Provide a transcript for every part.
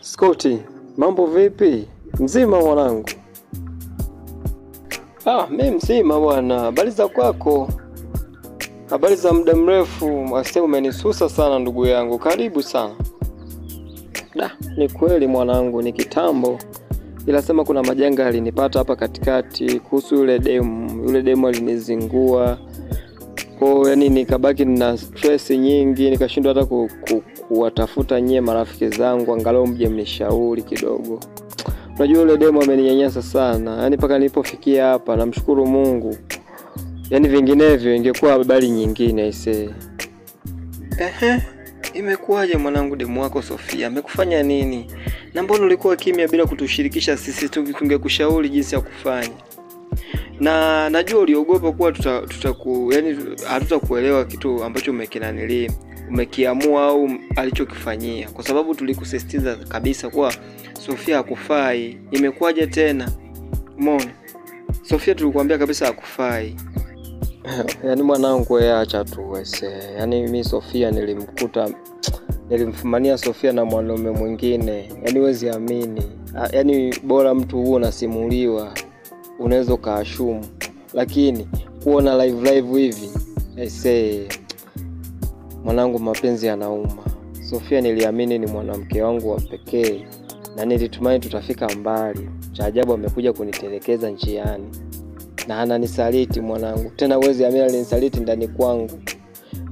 Scotty, mambo vipi? Mzima mwanangu? Mimi mzima bwana. Habari za kwako? Habari za muda mrefu. Wase umenisusa sana ndugu yangu. Karibu sana. Ni kweli mwanangu, ni kitambo. Ila sema kuna majanga yalinipata hapa katikati kuhusu yule demu alinizingua. Yani nikabaki na stress nyingi, nikashindwa hata kuwatafuta nyie marafiki zangu angalau mje mnishauri kidogo. Unajua yule demu ameninyanyasa sana. Yani paka nilipofikia hapa namshukuru Mungu. Yani vinginevyo ingekuwa habari nyingine ise. Imekuwaje mwanangu demu wako Sofia? Amekufanya nini? Na mbona ulikuwa kimya bila kutushirikisha sisi tungekushauri jinsi ya kufanya? Na najua uliogopa kuwa yani hatutakuelewa kitu ambacho umekiamua au alichokifanyia, kwa sababu tulikusisitiza kabisa kuwa Sofia hakufai. Imekuwaje tena? Umeona? Sofia tulikuambia kabisa hakufai. Yani mwanangu wewe acha tu wewe. Yani mimi Sofia nilimfumania Sofia na mwanaume mwingine. Yani huwezi amini. Yani bora mtu huo unasimuliwa unaweza kaashumu, lakini kuona live hivi mwanangu mapenzi yanauma. Sofia niliamini ni mwanamke wangu wa pekee na nilitumai tutafika mbali. Cha ajabu amekuja kunitelekeza njiani na ananisaliti mwanangu. Tena huwezi amini alinisaliti ndani kwangu.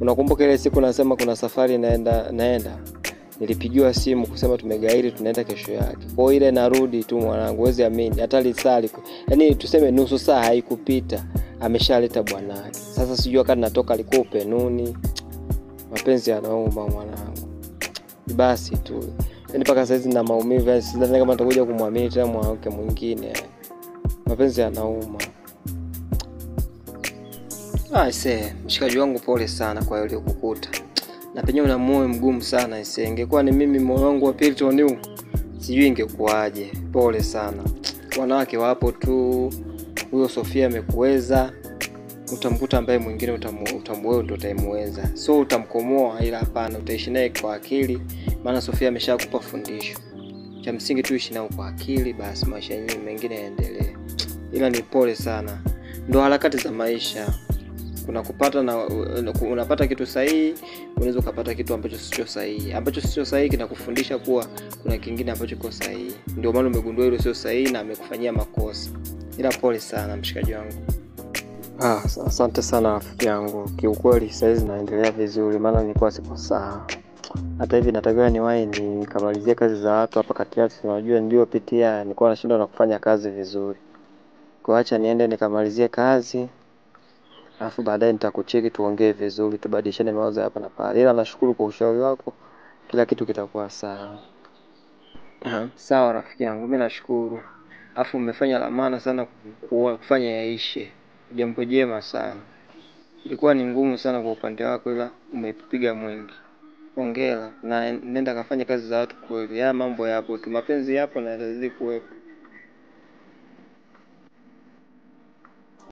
Unakumbuka ile siku nasema kuna safari naenda? Nilipigiwa simu kusema tumegairi tunaenda kesho yake. Kwa ile narudi tu mwanangu, huwezi amini hata lisali. Yani tuseme nusu saa haikupita ameshaleta bwanake. Sasa sijui kama natoka alikuwa upenuni. Mapenzi yanauma mwanangu. Basi tu. Yani paka saizi na maumivu, sidhani kama nitakuja kumwamini tena mwanamke mwingine. Mapenzi yanauma. Mshikaji wangu pole sana kwa yule kukukuta. Na penyewe una moyo mgumu sana ingekuwa ni mimi moyo wangu wa Pilton sijui ingekuaje. Pole sana. Wanawake wapo tu. Huyo Sofia amekuweza. Utamkuta ambaye mwingine utamwewe ndio utaimweza. So utamkomoa, ila hapana, utaishi naye kwa akili, maana Sofia ameshakupa fundisho. Cha msingi tu ishi nao kwa akili, basi maisha yenyewe mengine yaendelee. Ila ni pole sana. Ndio harakati za maisha. Kuna kupata na unapata kitu sahihi, unaweza kupata kitu ambacho sio sahihi. Ambacho sio sahihi kinakufundisha kuwa kuna kingine ambacho kiko sahihi. Ndio maana umegundua hilo sio sahihi na amekufanyia makosa. Ila pole sana mshikaji wangu. Asante sana rafiki yangu. Kiukweli saizi naendelea vizuri, maana nilikuwa sipo sawa. Hata hivi natakiwa niwahi nikamalizie kazi za watu hapa katikati. Unajua ndio pitia nilikuwa nashindwa na kufanya kazi vizuri. Kwa acha niende nikamalizie kazi. Alafu baadaye nitakucheki tuongee vizuri, tubadilishane mawazo hapa na pale. Ila nashukuru kwa ushauri wako. Kila kitu kitakuwa sawa. Sawa rafiki yangu, mimi nashukuru. Alafu umefanya la maana sana kufanya yaishe. Jambo jema sana. Ilikuwa ni ngumu sana kwa upande wako, ila umepiga mwingi. Hongera na nenda kafanye kazi za watu kweli. Mambo yapo tu, mapenzi yapo na yatazidi kuwepo.